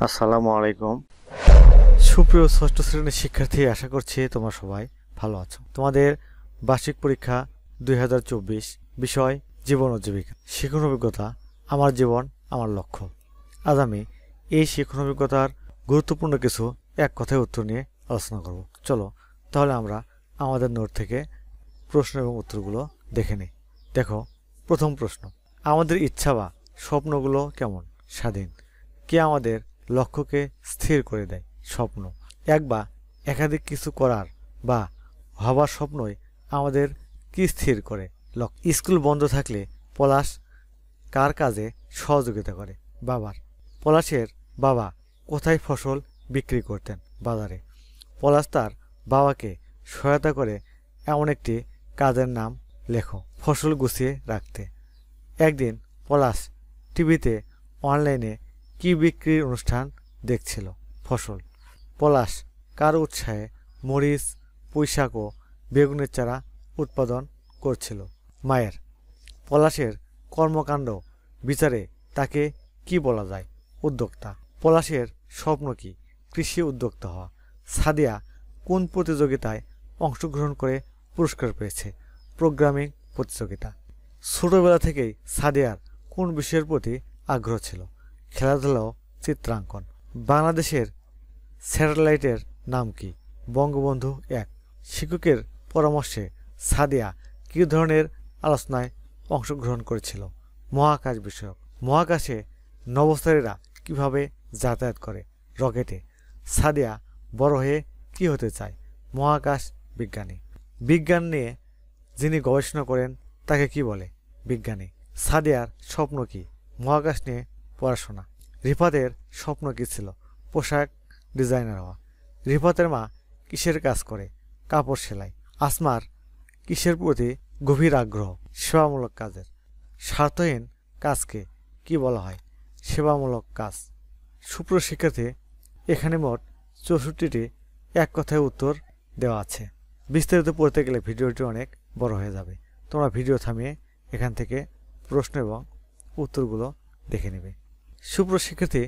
আসসালামু আলাইকুম। সুপ্রিয় ষষ্ঠ শ্রেণীর শিক্ষার্থী, আশা করছি তোমরা সবাই ভালো আছো। তোমাদের বার্ষিক পরীক্ষা 2024, বিষয় জীবন ও জীবিকা। শিক্ষণ অভিজ্ঞতা, আমার জীবন আমার লক্ষ্য। আজ আমি এই শিক্ষণ অভিজ্ঞতার গুরুত্বপূর্ণ কিছু এক কথায় উত্তর নিয়ে আলোচনা করব। চলো তাহলে আমরা আমাদের নোট থেকে প্রশ্ন এবং উত্তরগুলো দেখে নিই। দেখো, প্রথম প্রশ্ন, আমাদের ইচ্ছা বা স্বপ্নগুলো কেমন? স্বাধীন। কে আমাদের লক্ষ্যকে স্থির করে দেয়? স্বপ্ন। এক বা একাধিক কিছু করার বা হবার স্বপ্নই আমাদের কি স্থির করে? লক্ষ্য। স্কুল বন্ধ থাকলে পলাশ কার কাজে সহযোগিতা করে? বাবার। পলাশের বাবা কোথায় ফসল বিক্রি করতেন? বাজারে। পলাশ তার বাবাকে সহায়তা করে এমন একটি কাজের নাম লেখো। ফসল গুছিয়ে রাখতে। একদিন পলাশ টিভিতে অনলাইনে কি বিক্রির অনুষ্ঠান দেখছিল? ফসল। পলাশ কার উৎসাহে মরিচ, পুঁইশাক ও বেগুনের চারা উৎপাদন করছিল? মায়ের। পলাশের কর্মকাণ্ড বিচারে তাকে কি বলা যায়? উদ্যোক্তা। পলাশের স্বপ্ন কি? কৃষি উদ্যোক্তা হওয়া। সাদিয়া কোন প্রতিযোগিতায় অংশগ্রহণ করে পুরস্কার পেয়েছে? প্রোগ্রামিং প্রতিযোগিতা। ছোটবেলা থেকেই সাদিয়ার কোন বিষয়ের প্রতি আগ্রহ ছিল? খেলাধুলা ও চিত্রাঙ্কন। বাংলাদেশের স্যাটেলাইটের নাম কি? বঙ্গবন্ধু 1। শিক্ষকের পরামর্শে সাদিয়া কী ধরনের আলোচনায় অংশগ্রহণ করেছিল? মহাকাশ বিষয়ক। মহাকাশে নভোচারীরা কিভাবে যাতায়াত করে? রকেটে। সাদিয়া বড় হয়ে কি হতে চায়? মহাকাশ বিজ্ঞানী। বিজ্ঞান নিয়ে যিনি গবেষণা করেন তাকে কি বলে? বিজ্ঞানী। সাদিয়ার স্বপ্ন কি? মহাকাশ নিয়ে পড়াশোনা। রিফাতের স্বপ্ন কী ছিল? পোশাক ডিজাইনার হওয়া। রিফাতের মা কিসের কাজ করে? কাপড় সেলাই। আসমার কিসের প্রতি গভীর আগ্রহ? সেবামূলক কাজের। স্বার্থহীন কাজকে কি বলা হয়? সেবামূলক কাজ। সুপ্রিয় শিক্ষার্থী, এখানে মোট 64টি এক কথায় উত্তর দেওয়া আছে। বিস্তারিত পড়তে গেলে ভিডিওটি অনেক বড় হয়ে যাবে। তোমরা ভিডিও থামিয়ে এখান থেকে প্রশ্ন এবং উত্তরগুলো দেখে নেবে। সুপ্রিয় শিক্ষার্থী,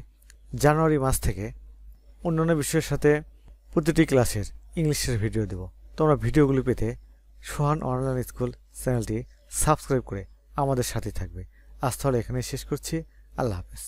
জানুয়ারি মাস থেকে অন্যান্য বিষয়ের সাথে প্রতিটি ক্লাসের ইংলিশের ভিডিও দেব। তোমরা ভিডিওগুলি পেতে সোহান অনলাইন স্কুল চ্যানেলটি সাবস্ক্রাইব করে আমাদের সাথে থাকবে। আজ তাহলে এখানে শেষ করছি। আল্লাহ হাফেজ।